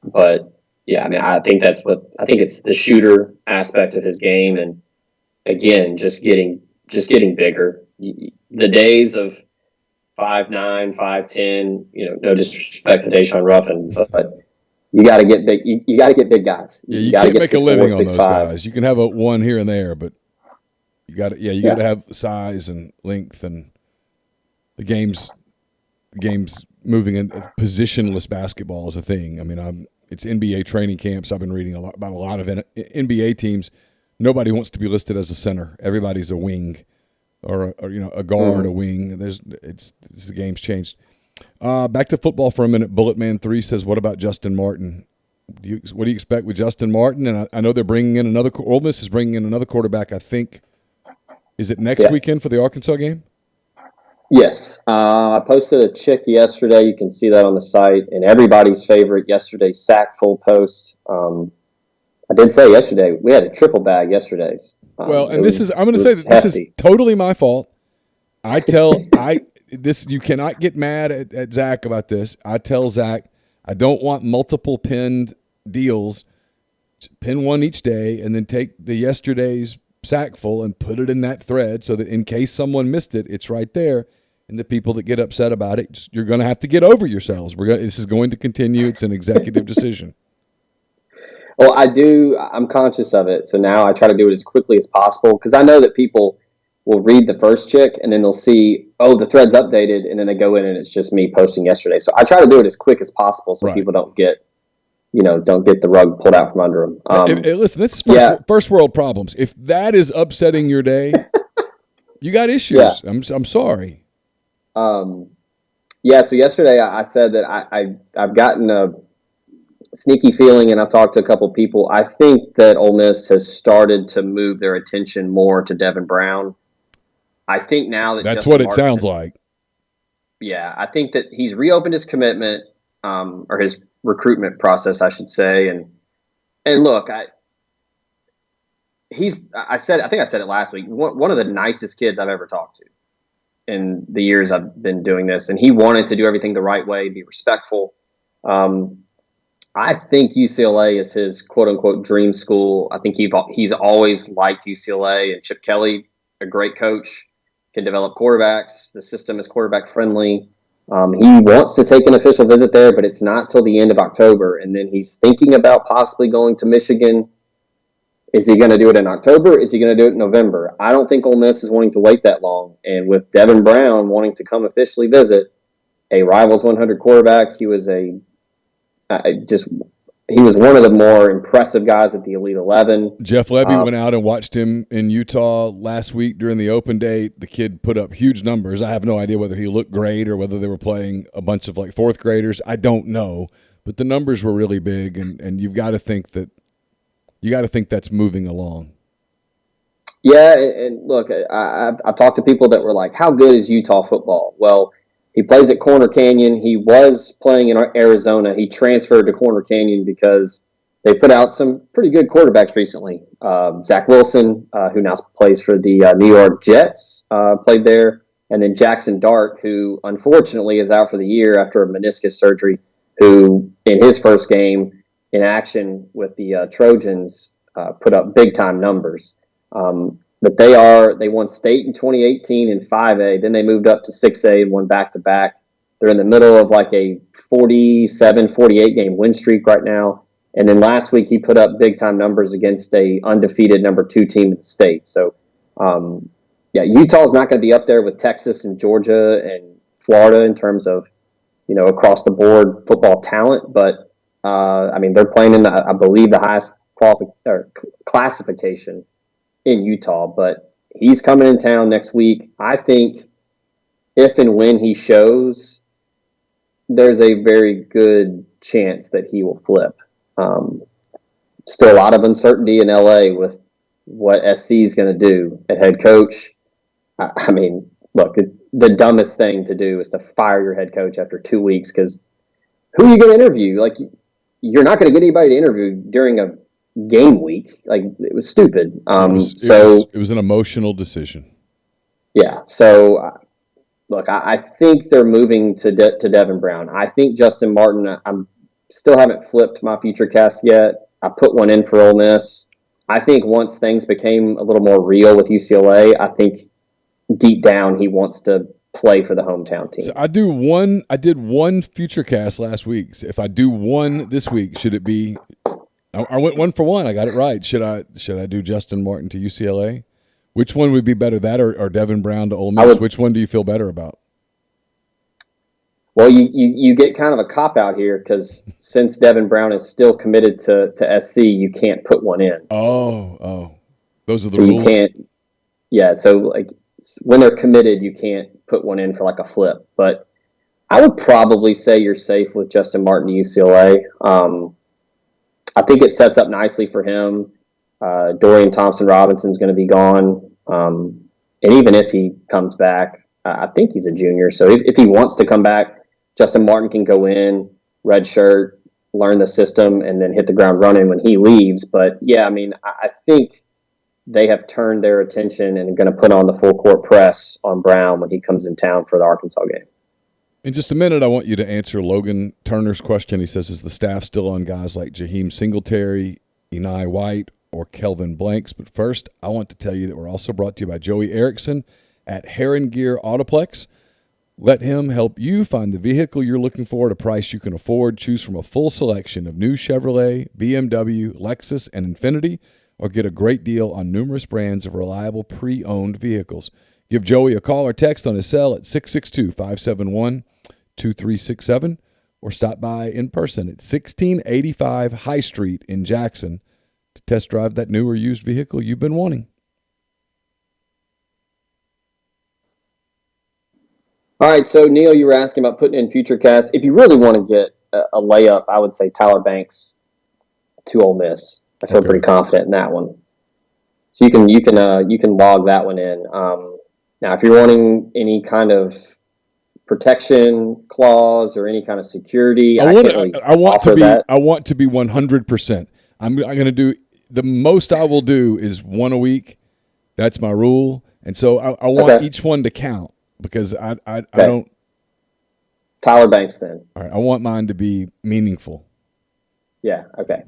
But yeah, I mean, I think it's the shooter aspect of his game, and again, just getting bigger. The days of 5'9", 5'10", no disrespect to Deshaun Ruffin, but you got to get big. You got to get big guys. Yeah, you can't make a living on those guys. You can have a one here and there, but you got to have size and length, and the game's moving in. Positionless basketball is a thing. I mean, it's NBA training camps. I've been reading about a lot of NBA teams. Nobody wants to be listed as a center. Everybody's a wing, or a guard, a wing. The game's changed. Back to football for a minute. Bulletman 3 says, "What about Justin Martin? What do you expect with Justin Martin?" And I know they're bringing in another. Ole Miss is bringing in another quarterback. I think, is it next weekend for the Arkansas game? Yes. I posted a chick yesterday. You can see that on the site. And everybody's favorite yesterday's sackful post. I did say yesterday, we had a triple bag yesterday's. I'm going to say that this is totally my fault. this you cannot get mad at Zach about this. I tell Zach, I don't want multiple pinned deals. Pin one each day and then take the yesterday's sackful and put it in that thread so that in case someone missed it, it's right there. And the people that get upset about it, you're going to have to get over yourselves. This is going to continue. It's an executive decision. Well, I'm conscious of it. So now I try to do it as quickly as possible because I know that people will read the first chick and then they'll see, oh, the thread's updated. And then they go in and it's just me posting yesterday. So I try to do it as quick as possible so people don't get the rug pulled out from under them. Listen, this is first world problems. If that is upsetting your day, you got issues. Yeah. I'm sorry. So yesterday I said that I've gotten a sneaky feeling, and I've talked to a couple people. I think that Ole Miss has started to move their attention more to Devin Brown. I think now that that's what it sounds like. Yeah, I think that he's reopened his commitment, or his recruitment process, I should say. And look, I think I said it last week. One of the nicest kids I've ever talked to in the years I've been doing this, and he wanted to do everything the right way, be respectful. I think UCLA is his quote unquote dream school. I think he's always liked UCLA, and Chip Kelly, a great coach, can develop quarterbacks. The system is quarterback friendly. He wants to take an official visit there, but it's not till the end of October. And then he's thinking about possibly going to Michigan. Is he going to do it in October? Is he going to do it in November? I don't think Ole Miss is wanting to wait that long. And with Devin Brown wanting to come officially visit a Rivals 100 quarterback, he was one of the more impressive guys at the Elite 11. Jeff Lebby went out and watched him in Utah last week during the open day. The kid put up huge numbers. I have no idea whether he looked great or whether they were playing a bunch of like fourth graders. I don't know, but the numbers were really big, and you've got to think that's moving along. Yeah, and look, I've talked to people that were like, "How good is Utah football?" Well, he plays at Corner Canyon. He was playing in Arizona. He transferred to Corner Canyon because they put out some pretty good quarterbacks recently. Zach Wilson, who now plays for the New York Jets, played there. And then Jackson Dart, who unfortunately is out for the year after a meniscus surgery, who in his first game in action with the Trojans put up big-time numbers. But they won state in 2018 in 5A. Then they moved up to 6A and won back-to-back. They're in the middle of like a 47, 48 game win streak right now. And then last week he put up big-time numbers against a undefeated number 2 team in the state. So, Utah's not going to be up there with Texas and Georgia and Florida in terms of, across-the-board football talent. But, they're playing in, I believe, the highest classification in Utah, but he's coming in town next week. I think if and when he shows, there's a very good chance that he will flip. Still a lot of uncertainty in LA with what SC is going to do at head coach. Look, the dumbest thing to do is to fire your head coach after 2 weeks, because who are you going to interview? Like, you're not going to get anybody to interview during a game week. Like, it was stupid. It was an emotional decision. Yeah. So, look, I think they're moving to Devin Brown. I think Justin Martin. I'm still haven't flipped my future cast yet. I put one in for Ole Miss. I think once things became a little more real with UCLA, I think deep down he wants to play for the hometown team. So I did one future cast last week. So if I do one this week, should it be? I went 1 for 1. I got it right. Should I do Justin Martin to UCLA? Which one would be better, that or Devin Brown to Ole Miss? Which one do you feel better about? Well, you get kind of a cop-out here because since Devin Brown is still committed to SC, you can't put one in. Oh. Those are the rules? You can't. Yeah, so like when they're committed, you can't put one in for like a flip. But I would probably say you're safe with Justin Martin to UCLA. I think it sets up nicely for him. Dorian Thompson-Robinson's going to be gone. And even if he comes back, I think he's a junior. So if he wants to come back, Justin Martin can go in, redshirt, learn the system, and then hit the ground running when he leaves. But, yeah, I think they have turned their attention and are going to put on the full court press on Brown when he comes in town for the Arkansas game. In just a minute, I want you to answer Logan Turner's question. He says, is the staff still on guys like Jaheim Singletary, Enai White, or Kelvin Blanks? But first, I want to tell you that we're also brought to you by Joey Erickson at Heron Gear Autoplex. Let him help you find the vehicle you're looking for at a price you can afford. Choose from a full selection of new Chevrolet, BMW, Lexus, and Infiniti, or get a great deal on numerous brands of reliable pre-owned vehicles. Give Joey a call or text on his cell at 662-571-2367, or stop by in person at 1685 High Street in Jackson to test drive that new or used vehicle you've been wanting. All right, so Neal, you were asking about putting in FutureCast. If you really want to get a layup, I would say Tyler Banks to Ole Miss. I feel pretty confident in that one. So you can log that one in. Now, if you're wanting any kind of protection clause or any kind of security, I want to be 100%. I'm going to do the most I will do is one a week. That's my rule, and so I want each one to count because I don't. Tyler Banks, then. All right, I want mine to be meaningful. Yeah. Okay.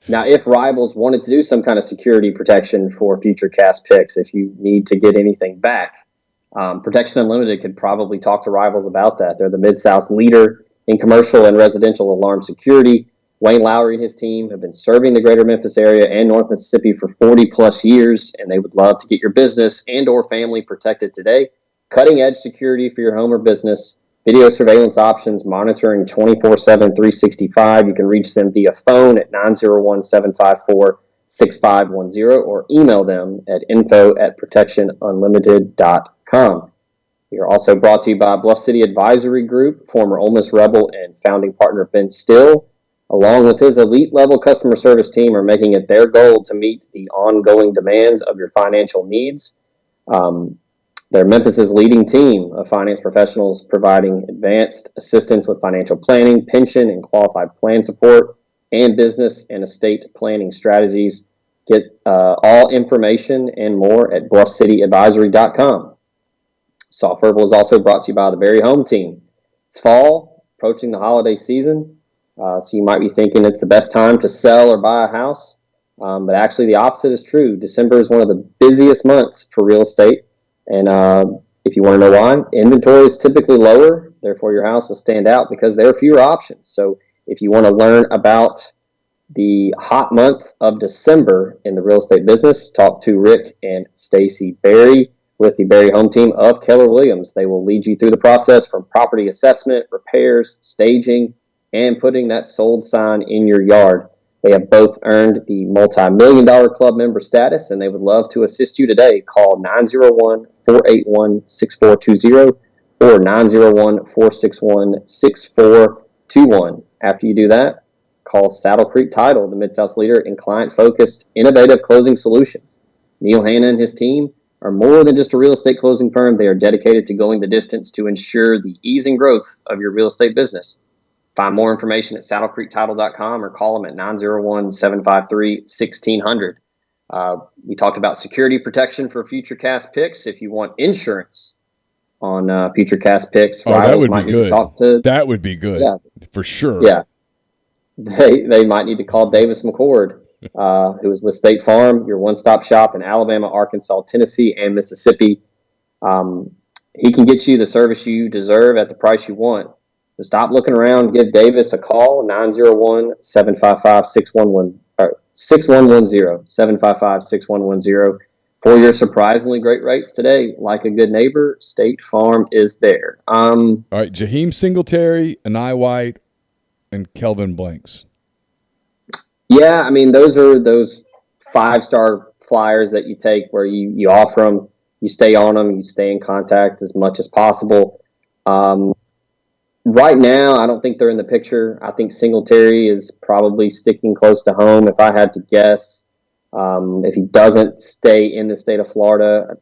Now, if Rivals wanted to do some kind of security protection for FutureCast picks, if you need to get anything back, Protection Unlimited could probably talk to Rivals about that. They're the Mid-South's leader in commercial and residential alarm security. Wayne Lowry and his team have been serving the greater Memphis area and North Mississippi for 40-plus years, and they would love to get your business and or family protected today. Cutting-edge security for your home or business. Video surveillance options, monitoring 24/7, 365. You can reach them via phone at 901-754-6510 or email them at info@protectionunlimited.com. We are also brought to you by Bluff City Advisory Group, former Ole Miss Rebel and founding partner Ben Still, along with his elite-level customer service team, are making it their goal to meet the ongoing demands of your financial needs. They're Memphis's leading team of finance professionals providing advanced assistance with financial planning, pension, and qualified plan support, and business and estate planning strategies. Get all information and more at bluffcityadvisory.com. Soft Verbal is also brought to you by the Berry Home Team. It's fall, approaching the holiday season, so you might be thinking it's the best time to sell or buy a house, but actually the opposite is true. December is one of the busiest months for real estate. And if you want to know why, inventory is typically lower. Therefore, your house will stand out because there are fewer options. So if you want to learn about the hot month of December in the real estate business, talk to Rick and Stacy Berry with the Berry Home Team of Keller Williams. They will lead you through the process from property assessment, repairs, staging, and putting that sold sign in your yard. They have both earned the multi-million-dollar club member status, and they would love to assist you today. Call 901-481-6420 or 901-461-6421. After you do that, call Saddle Creek Title, the Mid-South's leader in client-focused, innovative closing solutions. Neal Hanna and his team are more than just a real estate closing firm. They are dedicated to going the distance to ensure the ease and growth of your real estate business. Find more information at saddlecreektitle.com or call them at 901-753-1600. We talked about security protection for FutureCast picks. If you want insurance on FutureCast picks, that would be good. That would be good, for sure. Yeah, they might need to call Davis McCord, who is with State Farm, your one-stop shop in Alabama, Arkansas, Tennessee, and Mississippi. He can get you the service you deserve at the price you want. So stop looking around. Give Davis a call, 901-755-6110, 755-6110 for your surprisingly great rates today. Like a good neighbor, State Farm is there. All right, Jaheim Singletary, Enai White, and Kelvin Blanks. Yeah, I mean, those are those 5-star flyers that you take where you offer them, you stay on them, you stay in contact as much as possible. Right now, I don't think they're in the picture. I think Singletary is probably sticking close to home, if I had to guess. If he doesn't stay in the state of Florida,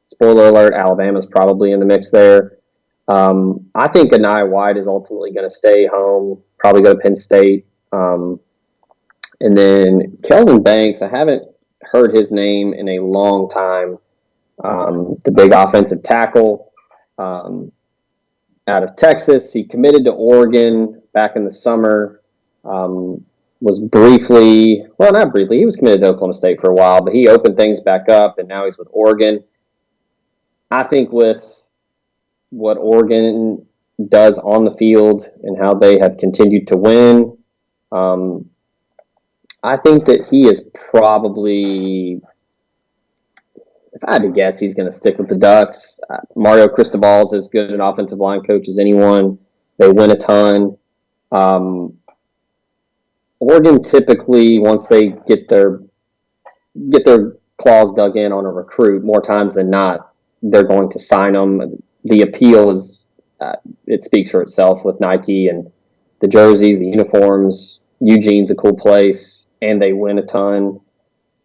spoiler alert, Alabama's probably in the mix there. I think Enai White is ultimately going to stay home, probably go to Penn State. And then Kelvin Banks, I haven't heard his name in a long time. The big offensive tackle out of Texas. He committed to Oregon back in the summer. Was briefly, well, not briefly, he was committed to Oklahoma State for a while, but he opened things back up, and now he's with Oregon. I think with what Oregon does on the field and how they have continued to win, I think that he is probably, if I had to guess, he's going to stick with the Ducks. Mario Cristobal is as good an offensive line coach as anyone. They win a ton. Oregon typically, once they get their claws dug in on a recruit, more times than not, they're going to sign them. The appeal is, it speaks for itself with Nike and the jerseys, the uniforms. Eugene's a cool place, and they win a ton.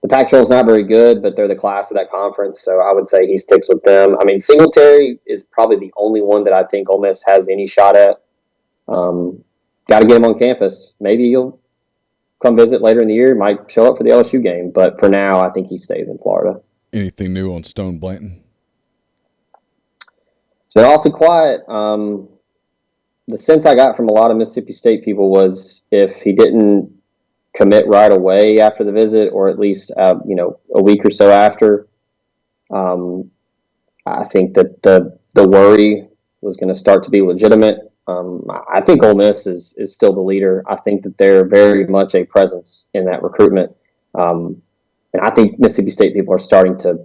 The Pac-12 is not very good, but they're the class of that conference, so I would say he sticks with them. I mean, Singletary is probably the only one that I think Ole Miss has any shot at. Got to get him on campus. Maybe he'll come visit later in the year, might show up for the LSU game, but for now, I think he stays in Florida. Anything new on Stone Blanton? It's been awfully quiet. The sense I got from a lot of Mississippi State people was if he didn't commit right away after the visit, or at least a week or so after, I think that the worry was going to start to be legitimate. I think Ole Miss is still the leader. I think that they're very much a presence in that recruitment. And I think Mississippi State people are starting to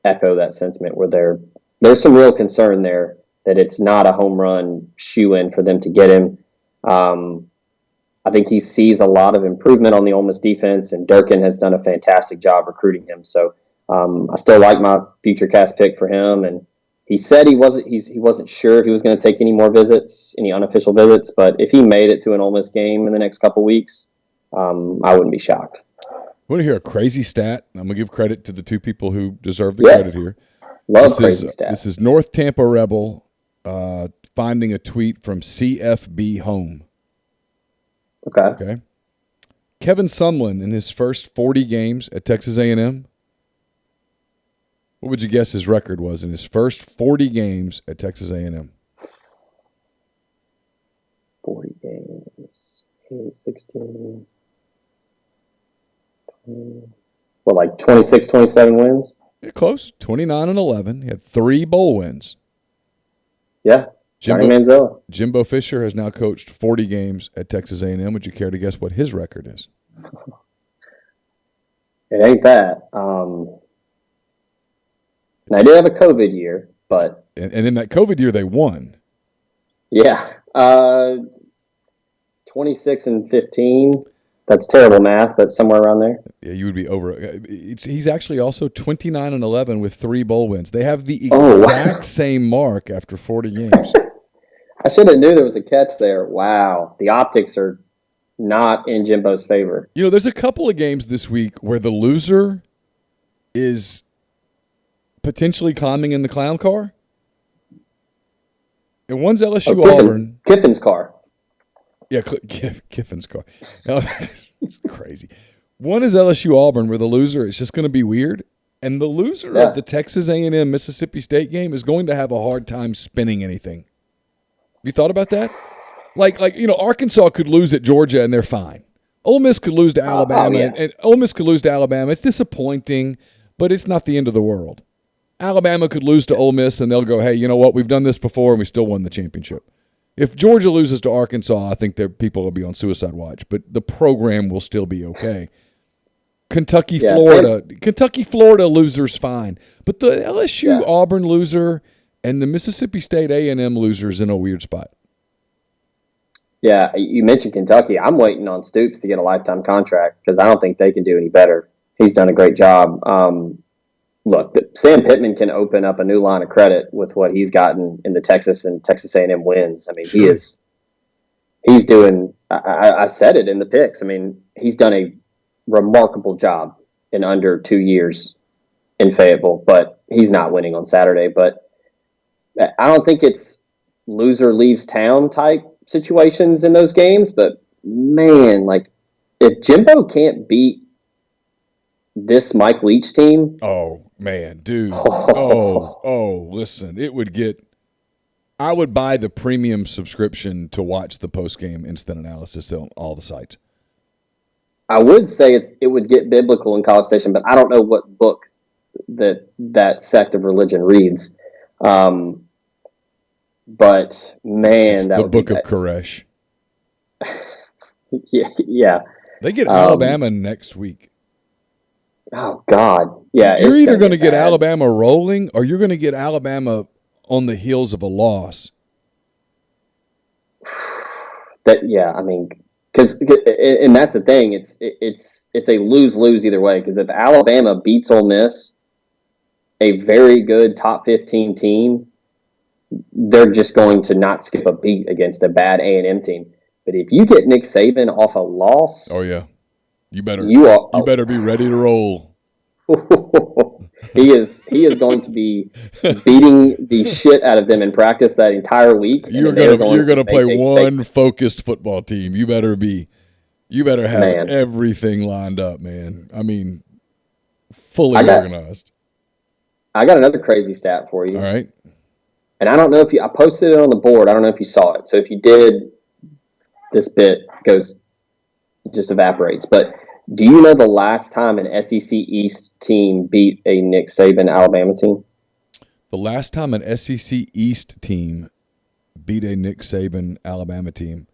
echo that sentiment where there's some real concern there that it's not a home run shoe-in for them to get him. I think he sees a lot of improvement on the Ole Miss defense, and Durkin has done a fantastic job recruiting him. So I still like my future cast pick for him, and he said he wasn't sure if he was going to take any more visits, any unofficial visits, but if he made it to an Ole Miss game in the next couple weeks, I wouldn't be shocked. Want to hear a crazy stat? I'm going to give credit to the two people who deserve the credit here. Love crazy stats. This is North Tampa Rebel finding a tweet from CFB Home. Okay. Kevin Sumlin in his first 40 games at Texas A&M. What would you guess his record was in his first 40 games at Texas A&M? 40 games. 16. Well, like 26, 27 wins? Yeah, close. 29-11. He had 3 bowl wins. Yeah. Johnny Manziel. Jimbo Fisher has now coached 40 games at Texas A&M. Would you care to guess what his record is? It ain't that. They did have a COVID year, but and in that COVID year they won. Yeah, 26-15. That's terrible math, but somewhere around there. Yeah, you would be over. He's actually also 29-11 with 3 bowl wins. They have the exact same mark after 40 games. I should have knew there was a catch there. Wow, the optics are not in Jimbo's favor. You know, there's a couple of games this week where the loser is potentially climbing in the clown car. And one's LSU Auburn. Kiffin's car. Yeah, Kiffin's car. It's crazy. One is LSU Auburn, where the loser is just going to be weird. And the loser of the Texas A&M Mississippi State game is going to have a hard time spinning anything. Have you thought about that? Like Arkansas could lose at Georgia and they're fine. Ole Miss could lose to Alabama, and Ole Miss could lose to Alabama. It's disappointing, but it's not the end of the world. Alabama could lose to Ole Miss, and they'll go, hey, you know what? We've done this before, and we still won the championship. If Georgia loses to Arkansas, I think people will be on suicide watch, but the program will still be okay. Kentucky, Florida loser's fine, but the LSU Auburn loser and the Mississippi State A&M loser's in a weird spot. Yeah, you mentioned Kentucky. I'm waiting on Stoops to get a lifetime contract because I don't think they can do any better. He's done a great job. Look, Sam Pittman can open up a new line of credit with what he's gotten in the Texas and Texas A&M wins. I mean, sure. He's doing. I said it in the picks. I mean, he's done a remarkable job in under 2 years in Fayetteville, but he's not winning on Saturday. But I don't think it's loser leaves town type situations in those games. But man, like if Jimbo can't beat this Mike Leach team. Oh man, dude. Listen, I would buy the premium subscription to watch the post-game instant analysis on all the sites. I would say it would get biblical in College Station, but I don't know what book that sect of religion reads. But man, it's the Book of Koresh. Yeah. They get Alabama next week. Oh God, yeah. You're either going to get Alabama rolling, or you're going to get Alabama on the heels of a loss. I mean, and that's the thing. It's a lose-lose either way. Because if Alabama beats Ole Miss, a very good top 15 team, they're just going to not skip a beat against a bad A&M team. But if you get Nick Saban off a loss, oh yeah, you better be ready to roll. He is going to be beating the shit out of them in practice that entire week. You're going to play one focused football team. You better have everything lined up, man. I mean, fully organized. I got another crazy stat for you. All right. And I don't know if I posted it on the board. I don't know if you saw it. So if you did, this bit just evaporates. But do you know the last time an SEC East team beat a Nick Saban Alabama team? The last time an SEC East team beat a Nick Saban Alabama team?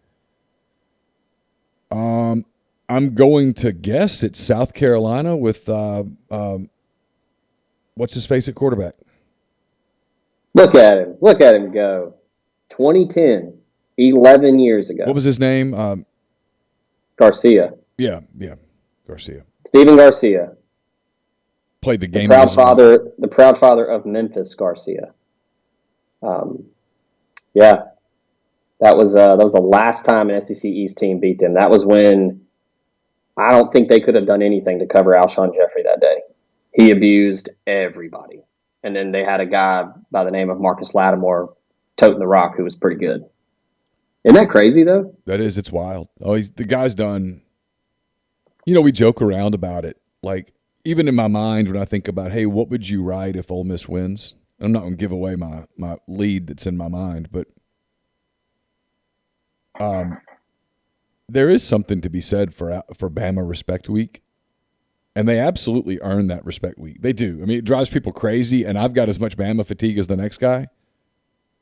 I'm going to guess it's South Carolina with what's his face at quarterback? Look at him go. 2010, 11 years ago. What was his name? Garcia. Yeah, Garcia. Stephen Garcia. Played the game. The proud father of Memphis Garcia. Yeah. That was the last time an SEC East team beat them. That was when I don't think they could have done anything to cover Alshon Jeffrey that day. He abused everybody. And then they had a guy by the name of Marcus Lattimore toting the rock who was pretty good. Isn't that crazy, though? That is. It's wild. Oh, the guy's done. We joke around about it. Like, even in my mind when I think about, hey, what would you write if Ole Miss wins? I'm not going to give away my lead that's in my mind, but there is something to be said for Bama Respect Week. And they absolutely earn that Respect Week. They do. I mean, it drives people crazy, and I've got as much Bama fatigue as the next guy.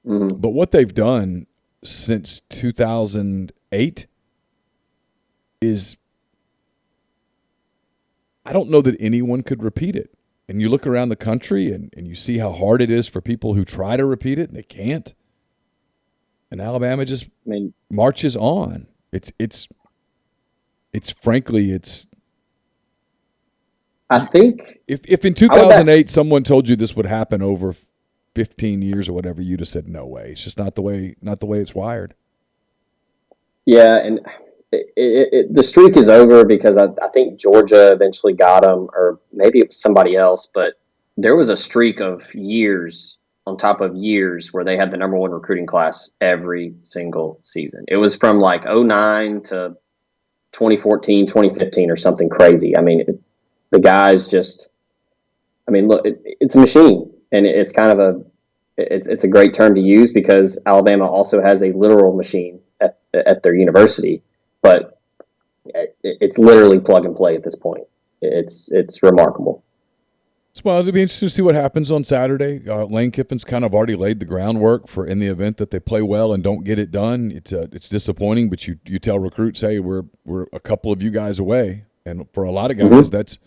Mm-hmm. But what they've done since 2008 is, I don't know that anyone could repeat it. And you look around the country, and you see how hard it is for people who try to repeat it, and they can't. And Alabama just marches on. It's frankly. I think if in 2008 someone told you this would happen over 15 years or whatever, you'd have said no way. It's just not the way it's wired. Yeah, and the streak is over because I think Georgia eventually got them, or maybe it was somebody else. But there was a streak of years on top of years where they had the number one recruiting class every single season. It was from like 2009 to 2014, 2015 or something crazy. I mean, the guys just, look, it's a machine, and it's kind of it's a great term to use because Alabama also has a literal machine at their university, but it's literally plug and play at this point. It's remarkable. Well, it'll be interesting to see what happens on Saturday. Lane Kiffin's kind of already laid the groundwork for in the event that they play well and don't get it done. It's disappointing, but you tell recruits, hey, we're a couple of you guys away, and for a lot of guys, that's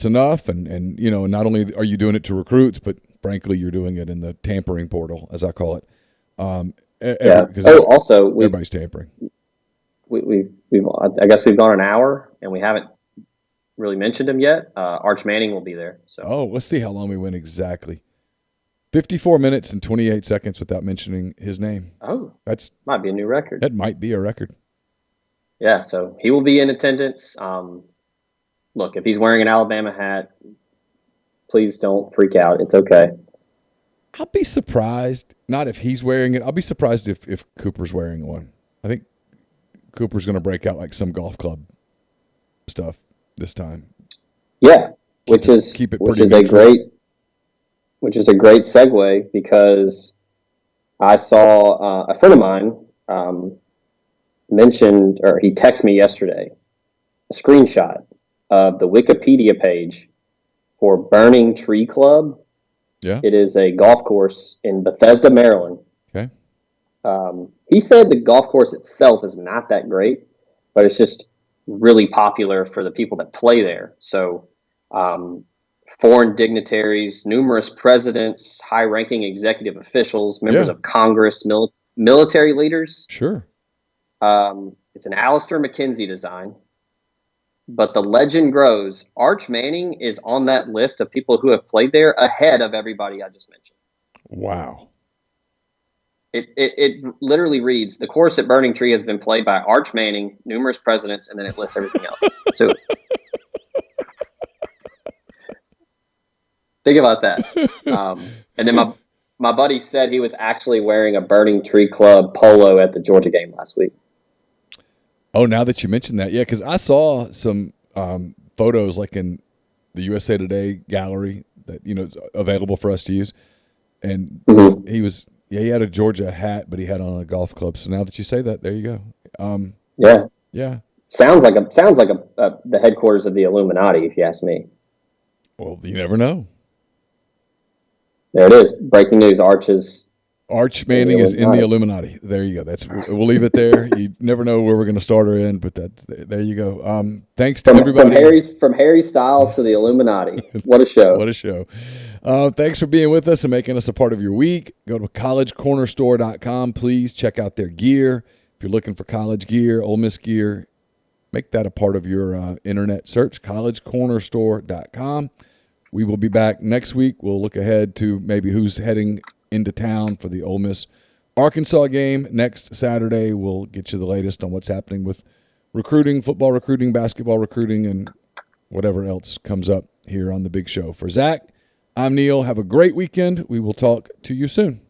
enough. And not only are you doing it to recruits, but frankly, you're doing it in the tampering portal, as I call it. Because also everybody's tampering. I guess we've gone an hour and we haven't really mentioned him yet. Arch Manning will be there. So let's see how long we went exactly. 54 minutes and 28 seconds without mentioning his name. Oh, that's might be a new record. That might be a record. Yeah, so he will be in attendance. Look, if he's wearing an Alabama hat, please don't freak out. It's okay. I'll be surprised, not if he's wearing it. I'll be surprised if Cooper's wearing one. I think Cooper's going to break out like some golf club stuff this time. Yeah, which is keep it which pretty is neutral. a great segue, because I saw a friend of mine mentioned, or he texted me yesterday, a screenshot of the Wikipedia page for Burning Tree Club. Yeah. It is a golf course in Bethesda, Maryland. Okay. He said the golf course itself is not that great, but it's just really popular for the people that play there. So, foreign dignitaries, numerous presidents, high-ranking executive officials, members of Congress, military leaders. Sure. It's an Alistair McKenzie design. But the legend grows. Arch Manning is on that list of people who have played there ahead of everybody I just mentioned. Wow. It literally reads, the course at Burning Tree has been played by Arch Manning, numerous presidents, and then it lists everything else. So think about that. And then my buddy said he was actually wearing a Burning Tree Club polo at the Georgia game last week. Oh, now that you mentioned that, yeah, because I saw some photos like in the USA Today gallery that is available for us to use, and he had a Georgia hat, but he had on a golf club. So now that you say that, there you go. Yeah. Sounds like the headquarters of the Illuminati, if you ask me. Well, you never know. There it is. Breaking news: Arch Manning is in the Illuminati. There you go. We'll leave it there. You never know where we're going to start or end, but there you go. Thanks to everybody. From Harry Styles to the Illuminati. What a show. What a show. Thanks for being with us and making us a part of your week. Go to collegecornerstore.com. Please check out their gear. If you're looking for college gear, Ole Miss gear, make that a part of your internet search, collegecornerstore.com. We will be back next week. We'll look ahead to maybe who's heading into town for the Ole Miss Arkansas game next Saturday. We'll get you the latest on what's happening with recruiting, football recruiting, basketball recruiting, and whatever else comes up here on the big show. For Zach, I'm Neal. Have a great weekend. We will talk to you soon.